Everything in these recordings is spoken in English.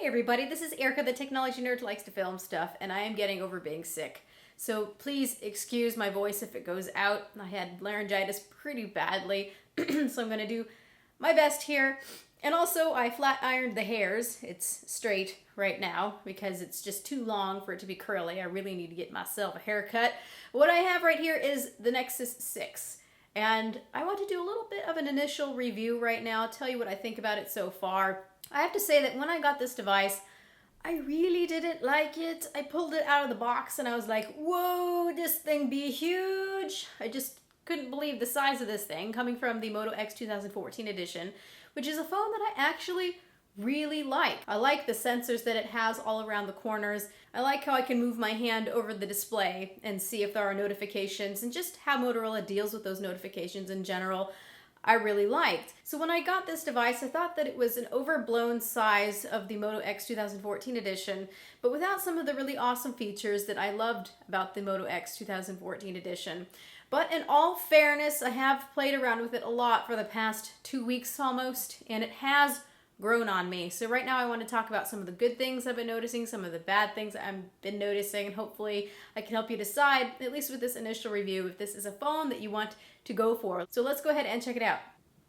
Hey everybody, this is Erica, the technology nerd who likes to film stuff, and I am getting over being sick. So please excuse my voice if it goes out. I had laryngitis pretty badly, so I'm going to do my best here. And also, I flat ironed the hairs. It's straight right now because it's just too long for it to be curly. I really need to get myself a haircut. What I have right here is the Nexus 6. And I want to do a little bit of an initial review right now, tell you what I think about it so far. I have to say that when I got this device, I really didn't like it. I pulled it out of the box and I was like, whoa, this thing be huge. I just couldn't believe the size of this thing coming from the Moto X 2014 edition, which is a phone that I actually really like. I like the sensors that it has all around the corners. I like how I can move my hand over the display and see if there are notifications, and just how Motorola deals with those notifications in general. I really liked. So when I got this device, I thought that it was an overblown size of the Moto X 2014 edition, but without some of the really awesome features that I loved about the Moto X 2014 edition. But in all fairness, I have played around with it a lot for the past 2 weeks almost, and it has grown on me. So right now I want to talk about some of the good things I've been noticing, some of the bad things I've been noticing, and hopefully I can help you decide, at least with this initial review, if this is a phone that you want to go for. So let's go ahead and check it out.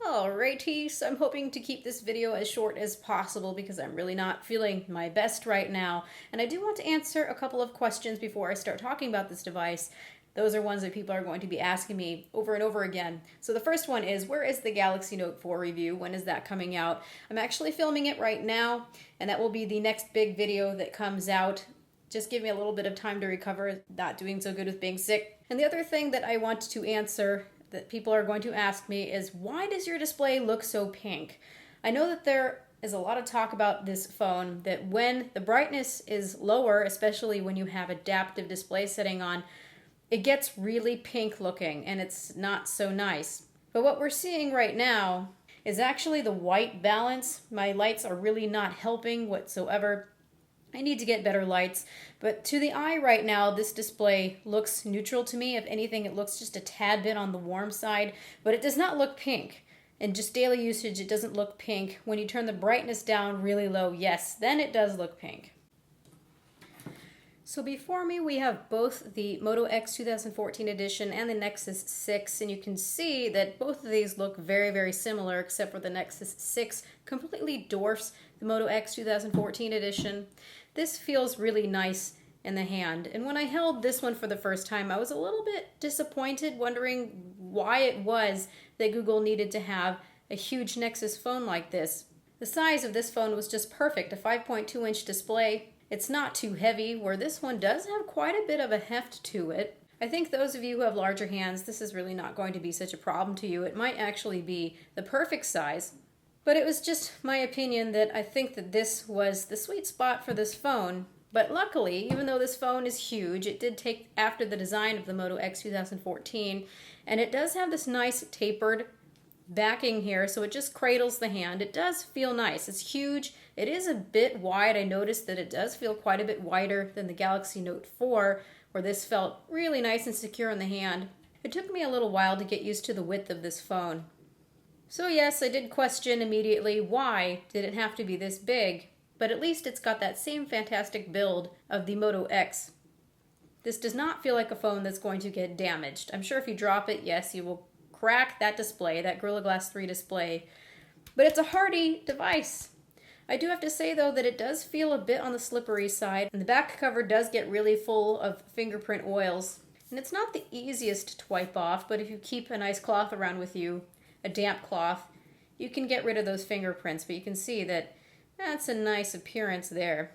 Alrighty, so I'm hoping to keep this video as short as possible because I'm really not feeling my best right now. And I do want to answer a couple of questions before I start talking about this device. Those are ones that people are going to be asking me over and over again. So the first one is, where is the Galaxy Note 4 review? When is that coming out? I'm actually filming it right now, and that will be the next big video that comes out. Just give me a little bit of time to recover, not doing so good with being sick. And the other thing that I want to answer that people are going to ask me is, why does your display look so pink? I know that there is a lot of talk about this phone that when the brightness is lower, especially when you have adaptive display setting on, it gets really pink looking and it's not so nice. But what we're seeing right now is actually the white balance. My lights are really not helping whatsoever. I need to get better lights, but to the eye right now, this display looks neutral to me. If anything, it looks just a tad bit on the warm side, but it does not look pink. In just daily usage, it doesn't look pink. When you turn the brightness down really low, yes, then it does look pink. So before me, we have both the Moto X 2014 edition and the Nexus 6, and you can see that both of these look very, very similar, except for the Nexus 6 completely dwarfs the Moto X 2014 edition. This feels really nice in the hand, and when I held this one for the first time, I was a little bit disappointed, wondering why it was that Google needed to have a huge Nexus phone like this. The size of this phone was just perfect, a 5.2-inch display. It's not too heavy, where this one does have quite a bit of a heft to it. I think those of you who have larger hands, this is really not going to be such a problem to you. It might actually be the perfect size. But it was just my opinion that I think that this was the sweet spot for this phone. But luckily, even though this phone is huge, it did take after the design of the Moto X 2014, and it does have this nice tapered backing here, so it just cradles the hand. It does feel nice. It's huge. It is a bit wide. I noticed that it does feel quite a bit wider than the Galaxy Note 4, where this felt really nice and secure in the hand. It took me a little while to get used to the width of this phone. So yes, I did question immediately, why did it have to be this big? But at least it's got that same fantastic build of the Moto X. This does not feel like a phone that's going to get damaged. I'm sure if you drop it, yes, you will crack that display, that Gorilla Glass 3 display. But it's a hardy device. I do have to say, though, that it does feel a bit on the slippery side, and the back cover does get really full of fingerprint oils. And it's not the easiest to wipe off, but if you keep a nice cloth around with you, a damp cloth, you can get rid of those fingerprints. But you can see that that's a nice appearance there.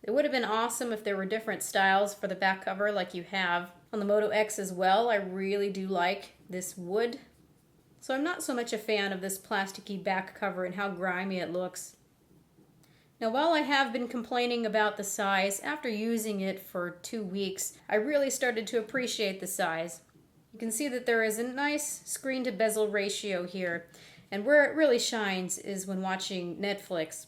It would have been awesome if there were different styles for the back cover like you have on the Moto X as well. I really do like this wood. So I'm not so much a fan of this plasticky back cover and how grimy it looks. Now, while I have been complaining about the size, after using it for 2 weeks, I really started to appreciate the size. You can see that there is a nice screen to bezel ratio here, and where it really shines is when watching Netflix.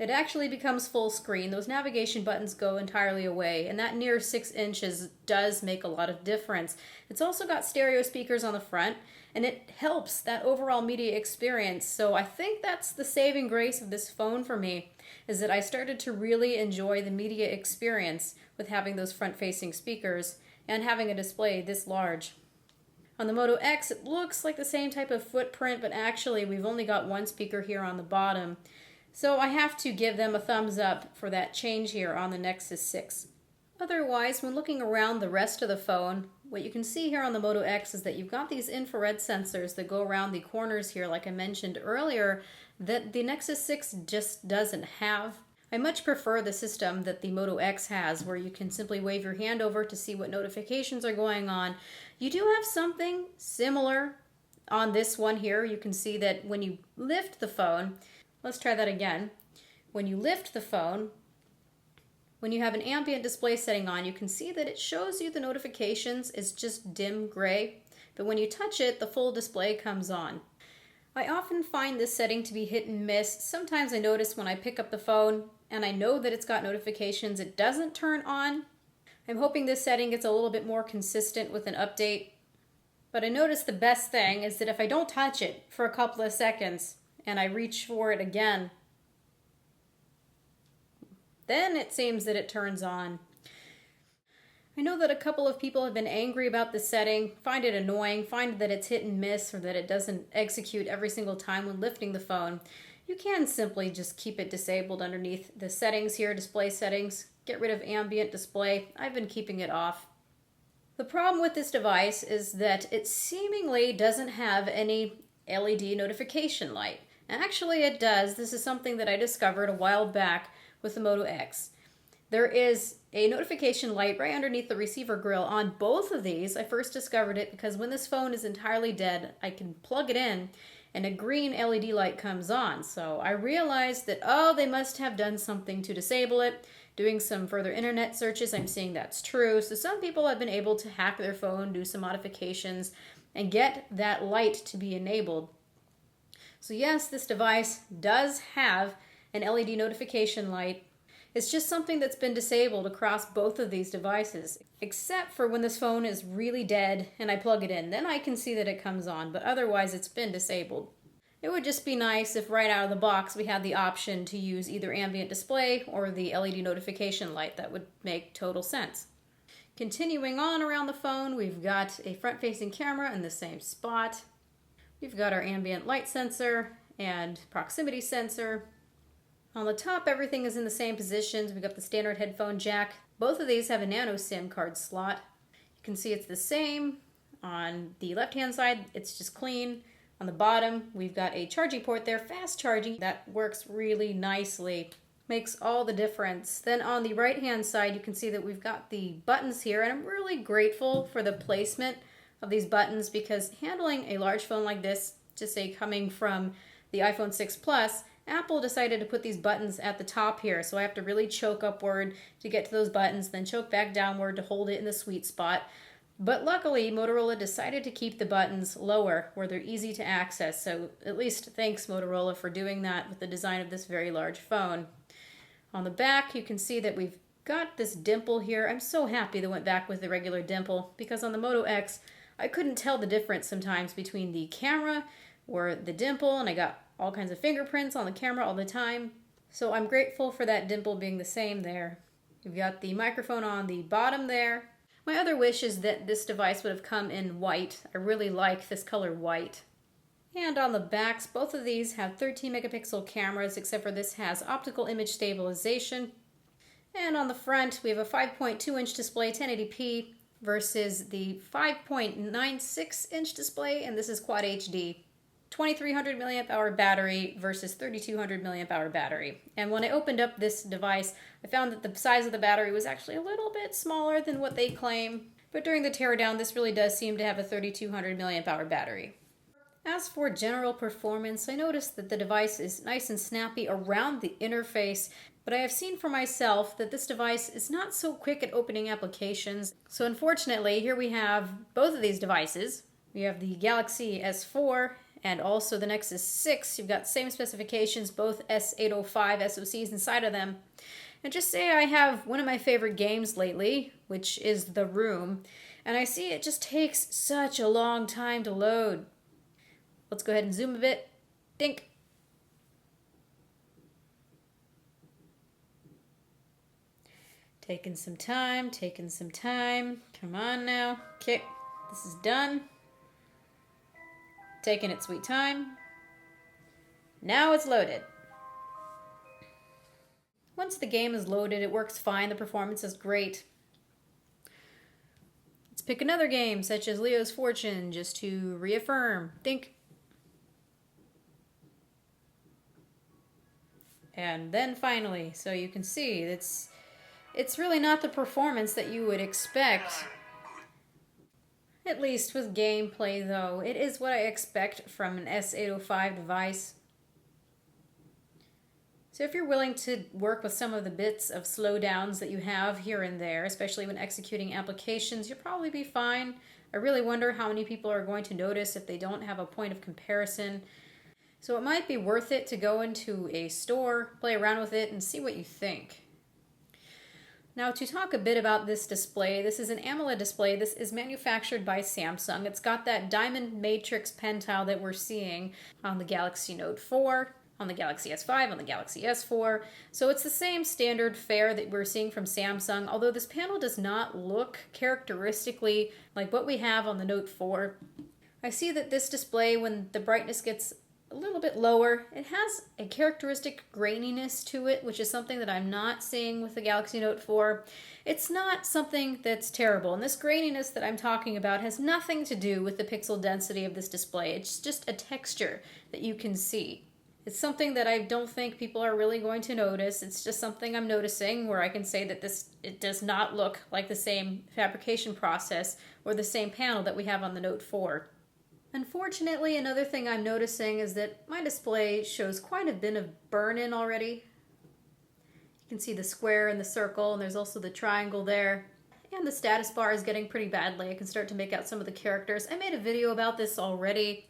it actually becomes full screen. Those navigation buttons go entirely away, and that near 6 inches does make a lot of difference. It's also got stereo speakers on the front, and it helps that overall media experience. So I think that's the saving grace of this phone for me, is that I started to really enjoy the media experience with having those front-facing speakers and having a display this large. On the Moto X, it looks like the same type of footprint, but actually we've only got one speaker here on the bottom. So I have to give them a thumbs up for that change here on the Nexus 6. Otherwise, when looking around the rest of the phone, what you can see here on the Moto X is that you've got these infrared sensors that go around the corners here, like I mentioned earlier, that the Nexus 6 just doesn't have. I much prefer the system that the Moto X has, where you can simply wave your hand over to see what notifications are going on. You do have something similar on this one here. You can see that when you lift the phone, let's try that again. When you lift the phone, when you have an ambient display setting on, you can see that it shows you the notifications. It's just dim gray, but when you touch it, the full display comes on. I often find this setting to be hit and miss. Sometimes I notice when I pick up the phone and I know that it's got notifications, it doesn't turn on. I'm hoping this setting gets a little bit more consistent with an update. But I notice the best thing is that if I don't touch it for a couple of seconds and I reach for it again, then it seems that it turns on. I know that a couple of people have been angry about this setting, find it annoying, find that it's hit and miss, or that it doesn't execute every single time when lifting the phone. You can simply just keep it disabled underneath the settings here, display settings. Get rid of ambient display. I've been keeping it off. The problem with this device is that it seemingly doesn't have any LED notification light. Actually, it does. This is something that I discovered a while back with the Moto X. There is a notification light right underneath the receiver grill on both of these. I first discovered it because when this phone is entirely dead, I can plug it in and a green LED light comes on. So I realized that, oh, they must have done something to disable it. Doing some further internet searches, I'm seeing that's true. So some people have been able to hack their phone, do some modifications, and get that light to be enabled. So yes, this device does have an LED notification light. It's just something that's been disabled across both of these devices, except for when this phone is really dead and I plug it in. Then I can see that it comes on, but otherwise it's been disabled. It would just be nice if right out of the box we had the option to use either ambient display or the LED notification light. That would make total sense. Continuing on around the phone, we've got a front-facing camera in the same spot. We've got our ambient light sensor and proximity sensor. On the top, everything is in the same positions. We've got the standard headphone jack. Both of these have a nano SIM card slot. You can see it's the same. On the left-hand side, it's just clean. On the bottom, we've got a charging port there, fast charging. That works really nicely. Makes all the difference. Then on the right-hand side, you can see that we've got the buttons here, and I'm really grateful for the placement of these buttons because handling a large phone like this, just say coming from the iPhone 6 Plus, Apple decided to put these buttons at the top here, so I have to really choke upward to get to those buttons, then choke back downward to hold it in the sweet spot. But luckily, Motorola decided to keep the buttons lower where they're easy to access, so at least thanks Motorola for doing that with the design of this very large phone. On the back, you can see that we've got this dimple here. I'm so happy they went back with the regular dimple because on the Moto X, I couldn't tell the difference sometimes between the camera or the dimple, and I got all kinds of fingerprints on the camera all the time. So I'm grateful for that dimple being the same there. You've got the microphone on the bottom there. My other wish is that this device would have come in white. I really like this color white. And on the backs, both of these have 13 megapixel cameras, except for this has optical image stabilization. And on the front, we have a 5.2-inch display, 1080p, versus the 5.96-inch display, and this is Quad HD. 2300 milliamp hour battery versus 3200 milliamp hour battery. And when I opened up this device, I found that the size of the battery was actually a little bit smaller than what they claim. But during the teardown, this really does seem to have a 3200 milliamp hour battery. As for general performance, I noticed that the device is nice and snappy around the interface, but I have seen for myself that this device is not so quick at opening applications. So unfortunately, here we have both of these devices. We have the Galaxy S4 and also the Nexus 6. You've got same specifications, both S805 SoCs inside of them. And just say I have one of my favorite games lately, which is The Room, and I see it just takes such a long time to load. Let's go ahead and zoom a bit. Dink. Taking some time, taking some time. Come on now. Okay, this is done. Taking its sweet time. Now it's loaded. Once the game is loaded, it works fine. The performance is great. Let's pick another game, such as Leo's Fortune, just to reaffirm. Think. And then finally, so you can see, it's really not the performance that you would expect. At least with gameplay, though. It is what I expect from an S805 device. So if you're willing to work with some of the bits of slowdowns that you have here and there, especially when executing applications, you'll probably be fine. I really wonder how many people are going to notice if they don't have a point of comparison. So it might be worth it to go into a store, play around with it, and see what you think. Now to talk a bit about this display, this is an AMOLED display. This is manufactured by Samsung. It's got that diamond matrix pen tile that we're seeing on the Galaxy Note 4, on the Galaxy S5, on the Galaxy S4. So it's the same standard fare that we're seeing from Samsung, although this panel does not look characteristically like what we have on the Note 4. I see that this display, when the brightness gets a little bit lower, it has a characteristic graininess to it, which is something that I'm not seeing with the Galaxy Note 4. It's not something that's terrible, and this graininess that I'm talking about has nothing to do with the pixel density of this display. It's just a texture that you can see. It's something that I don't think people are really going to notice. It's just something I'm noticing where I can say that it does not look like the same fabrication process or the same panel that we have on the Note 4. Unfortunately, another thing I'm noticing is that my display shows quite a bit of burn-in already. You can see the square and the circle, and there's also the triangle there. And the status bar is getting pretty badly. I can start to make out some of the characters. I made a video about this already.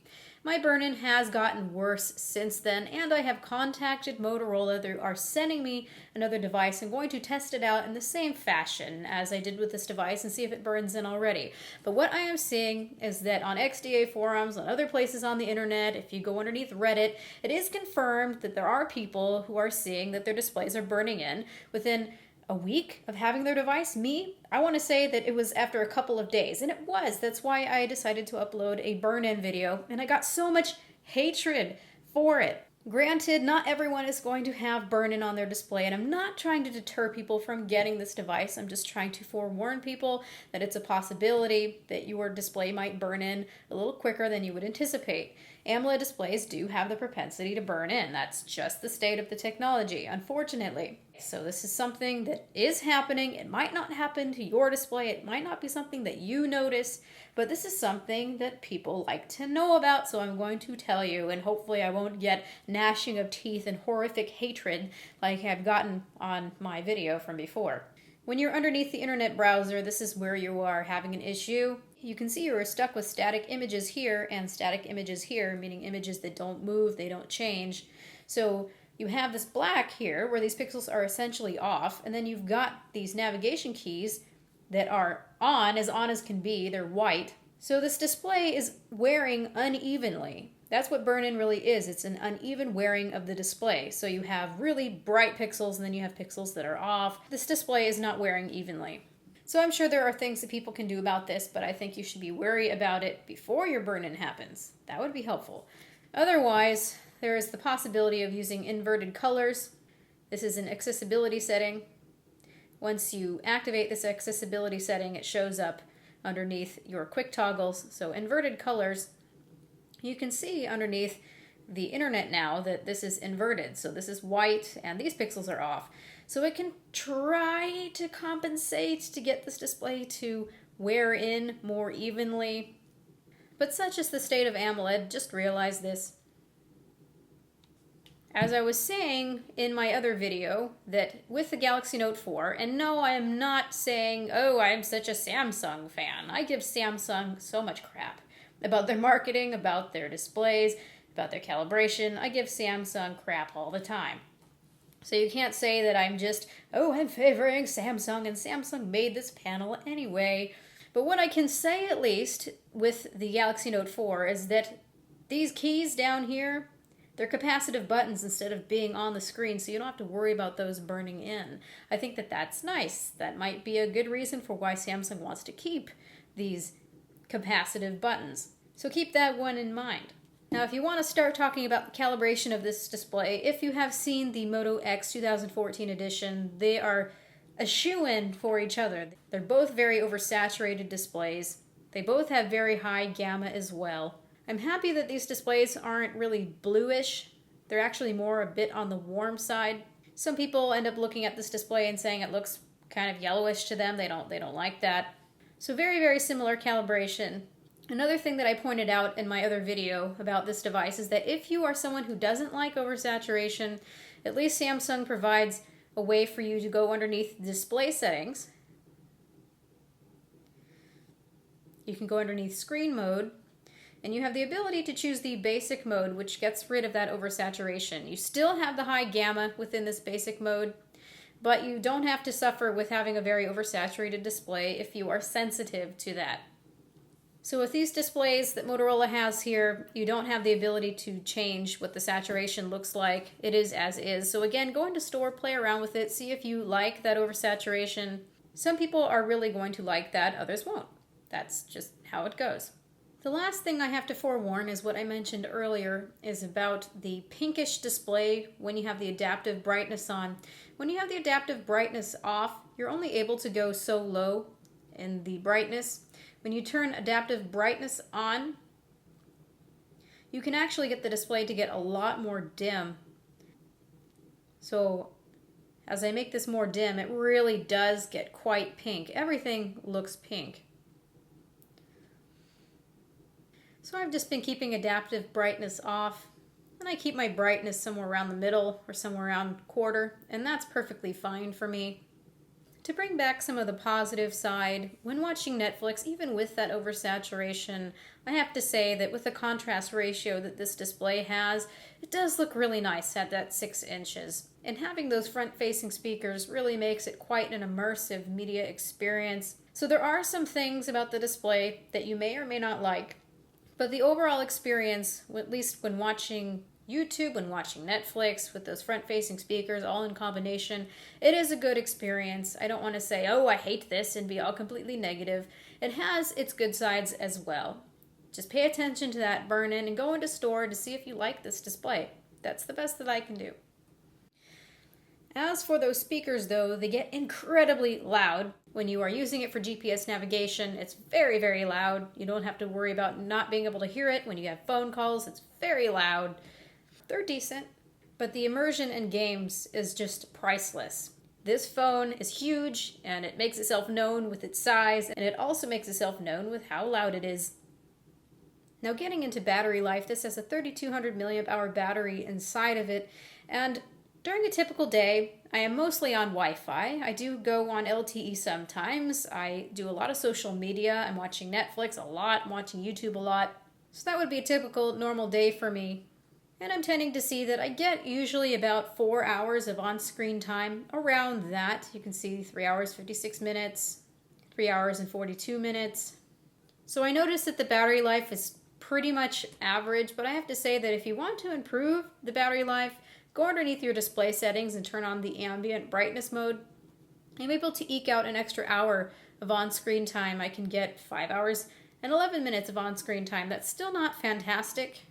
My burn-in has gotten worse since then, and I have contacted Motorola. They are sending me another device. I'm going to test it out in the same fashion as I did with this device and see if it burns in already. But what I am seeing is that on XDA forums, on other places on the internet, if you go underneath Reddit, it is confirmed that there are people who are seeing that their displays are burning in within a week of having their device. Me, I want to say that it was after a couple of days, and it was. That's why I decided to upload a burn-in video, and I got so much hatred for it. Granted, not everyone is going to have burn-in on their display, and I'm not trying to deter people from getting this device. I'm just trying to forewarn people that it's a possibility that your display might burn in a little quicker than you would anticipate. AMOLED displays do have the propensity to burn in. That's just the state of the technology, unfortunately. So this is something that is happening. It might not happen to your display. It might not be something that you notice, but this is something that people like to know about, so I'm going to tell you, and hopefully I won't get gnashing of teeth and horrific hatred like I've gotten on my video from before. When you're underneath the internet browser, this is where you are having an issue. You can see you are stuck with static images here and static images here, meaning images that don't move, they don't change. So you have this black here where these pixels are essentially off, and then you've got these navigation keys that are on as can be. They're white. So this display is wearing unevenly. That's what burn-in really is. It's an uneven wearing of the display. So you have really bright pixels and then you have pixels that are off. This display is not wearing evenly. So I'm sure there are things that people can do about this, but I think you should be wary about it before your burn-in happens. That would be helpful. Otherwise, there is the possibility of using inverted colors. This is an accessibility setting. Once you activate this accessibility setting, it shows up underneath your quick toggles. So inverted colors, you can see underneath the internet now that this is inverted. So this is white and these pixels are off. So it can try to compensate to get this display to wear in more evenly. But such is the state of AMOLED, just realize this. As I was saying in my other video, that with the Galaxy Note 4, and no, I am not saying, oh, I'm such a Samsung fan. I give Samsung so much crap. about their marketing, about their displays, about their calibration. I give Samsung crap all the time. So you can't say that I'm just, I'm favoring Samsung and Samsung made this panel anyway. But what I can say at least with the Galaxy Note 4 is that these keys down here, they're capacitive buttons instead of being on the screen, so you don't have to worry about those burning in. I think that that's nice. That might be a good reason for why Samsung wants to keep these capacitive buttons. So keep that one in mind. Now, if you want to start talking about the calibration of this display, if you have seen the Moto X 2014 edition, they are a shoo-in for each other. They're both very oversaturated displays. They both have very high gamma as well. I'm happy that these displays aren't really bluish. They're actually more a bit on the warm side. Some people end up looking at this display and saying it looks kind of yellowish to them. They don't like that. So very, very similar calibration. Another thing that I pointed out in my other video about this device is that if you are someone who doesn't like oversaturation, at least Samsung provides a way for you to go underneath the display settings. You can go underneath screen mode, and you have the ability to choose the basic mode, which gets rid of that oversaturation. You still have the high gamma within this basic mode, but you don't have to suffer with having a very oversaturated display if you are sensitive to that. So with these displays that Motorola has here, you don't have the ability to change what the saturation looks like. It is as is. So again, go into store, play around with it, see if you like that oversaturation. Some people are really going to like that, others won't. That's just how it goes. The last thing I have to forewarn is what I mentioned earlier is about the pinkish display when you have the adaptive brightness on. When you have the adaptive brightness off, you're only able to go so low in the brightness. When you turn adaptive brightness on, you can actually get the display to get a lot more dim. So as I make this more dim, it really does get quite pink. Everything looks pink. So I've just been keeping adaptive brightness off, and I keep my brightness somewhere around the middle or somewhere around quarter, and that's perfectly fine for me. To bring back some of the positive side, when watching Netflix, even with that oversaturation, I have to say that with the contrast ratio that this display has, it does look really nice at that 6 inches. And having those front-facing speakers really makes it quite an immersive media experience. So there are some things about the display that you may or may not like, but the overall experience, at least when watching YouTube, when watching Netflix, with those front-facing speakers all in combination, it is a good experience. I don't want to say, oh, I hate this and be all completely negative. It has its good sides as well. Just pay attention to that burn-in and go into store to see if you like this display. That's the best that I can do. As for those speakers, though, they get incredibly loud. When you are using it for GPS navigation, it's very, very loud. You don't have to worry about not being able to hear it. When you have phone calls, it's very loud. They're decent, but the immersion in games is just priceless. This phone is huge, and it makes itself known with its size, and it also makes itself known with how loud it is. Now, getting into battery life, this has a 3200 milliamp hour battery inside of it, and during a typical day, I am mostly on Wi-Fi. I do go on LTE sometimes. I do a lot of social media. I'm watching Netflix a lot. I'm watching YouTube a lot. So that would be a typical normal day for me. And I'm tending to see that I get usually about 4 hours of on-screen time. Around that, you can see 3 hours, 56 minutes, 3 hours and 42 minutes. So I notice that the battery life is pretty much average, but I have to say that if you want to improve the battery life, go underneath your display settings and turn on the ambient brightness mode. I'm able to eke out an extra hour of on-screen time. I can get 5 hours and 11 minutes of on-screen time. That's still not fantastic,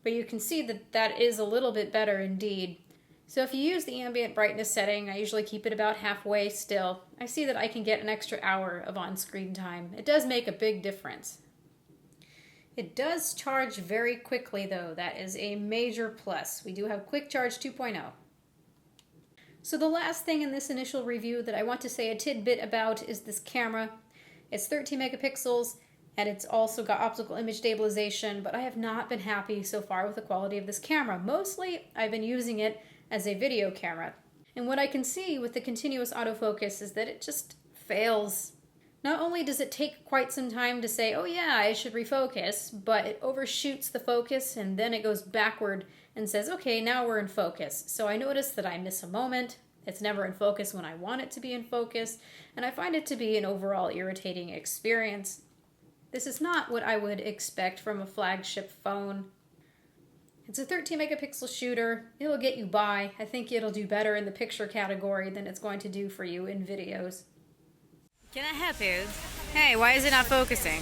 but you can see that that is a little bit better indeed. So if you use the ambient brightness setting, I usually keep it about halfway still. I see that I can get an extra hour of on-screen time. It does make a big difference. It does charge very quickly, though. That is a major plus. We do have Quick Charge 2.0. So the last thing in this initial review that I want to say a tidbit about is this camera. It's 13 megapixels, and it's also got optical image stabilization, but I have not been happy so far with the quality of this camera. Mostly, I've been using it as a video camera. And what I can see with the continuous autofocus is that it just fails Not only does it take quite some time to say, oh yeah, I should refocus, but it overshoots the focus and then it goes backward and says, okay, now we're in focus. So I notice that I miss a moment. It's never in focus when I want it to be in focus, and I find it to be an overall irritating experience. This is not what I would expect from a flagship phone. It's a 13 megapixel shooter. It'll get you by. I think it'll do better in the picture category than it's going to do for you in videos. Can I help you? Hey, why is it not focusing?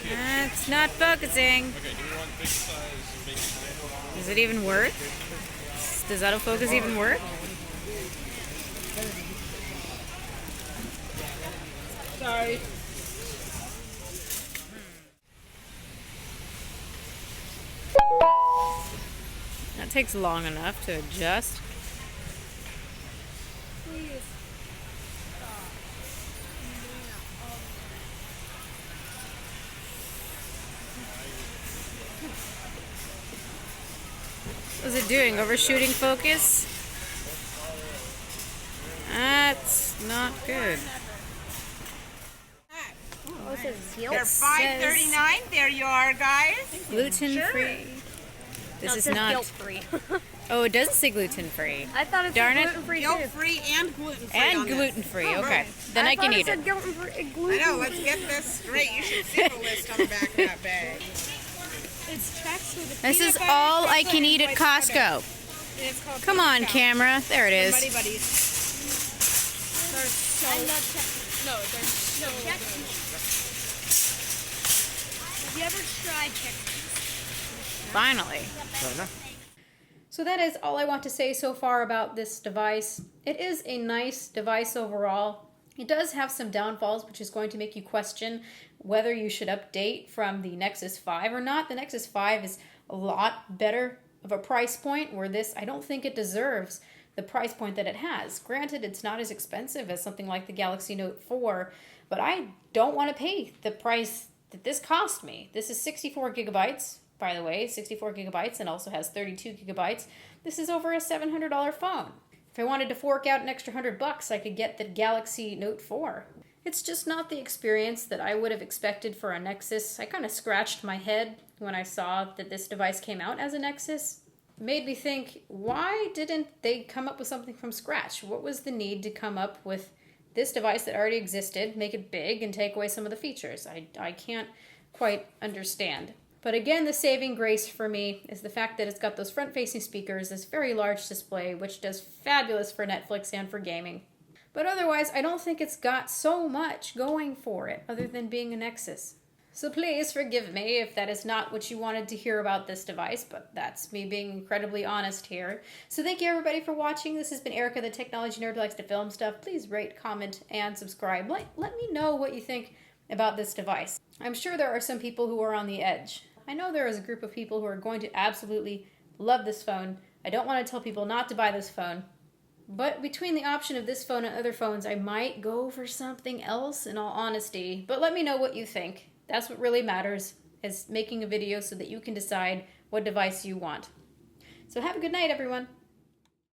It's not focusing. Does it even work? Does autofocus even work? Sorry. That takes long enough to adjust. Please. What's it doing? Overshooting focus? That's not good. Oh, it says They're $5.39. There you are, guys. Gluten free. This is not guilt-free. Oh, it doesn't say gluten free. I thought it Darn said it. gluten-free too. Guilt-free and gluten-free. And on this. gluten free. Oh, Okay. right. Then I can eat said it. gluten-free. I know. Let's get this straight. You should see the list on the back of that bag. It's Chex with This is all I can eat at Costco. Come on, camera. There it is. Buddy Buddies. They're so... I love Chex. No, they're so good. Have you ever tried Chex? Finally. So that is all I want to say so far about this device. It is a nice device overall. It does have some downfalls, which is going to make you question whether you should update from the Nexus 5 or not. The Nexus 5 is a lot better of a price point, where this, I don't think it deserves the price point that it has. Granted, it's not as expensive as something like the Galaxy Note 4, but I don't want to pay the price that this cost me. This is 64 gigabytes, by the way, 64 gigabytes, and also has 32 gigabytes. This is over a $700 phone. If I wanted to fork out an extra $100, I could get the Galaxy Note 4. It's just not the experience that I would have expected for a Nexus. I kind of scratched my head when I saw that this device came out as a Nexus. It made me think, why didn't they come up with something from scratch? What was the need to come up with this device that already existed, make it big, and take away some of the features? I can't quite understand. But again, the saving grace for me is the fact that it's got those front-facing speakers, this very large display, which does fabulous for Netflix and for gaming. But otherwise, I don't think it's got so much going for it, other than being a Nexus. So please forgive me if that is not what you wanted to hear about this device, but that's me being incredibly honest here. So thank you everybody for watching. This has been Erica, the technology nerd who likes to film stuff. Please rate, comment, and subscribe. Let me know what you think about this device. I'm sure there are some people who are on the edge. I know there is a group of people who are going to absolutely love this phone. I don't want to tell people not to buy this phone. But between the option of this phone and other phones, I might go for something else, in all honesty. But let me know what you think. That's what really matters, is making a video so that you can decide what device you want. So have a good night, everyone.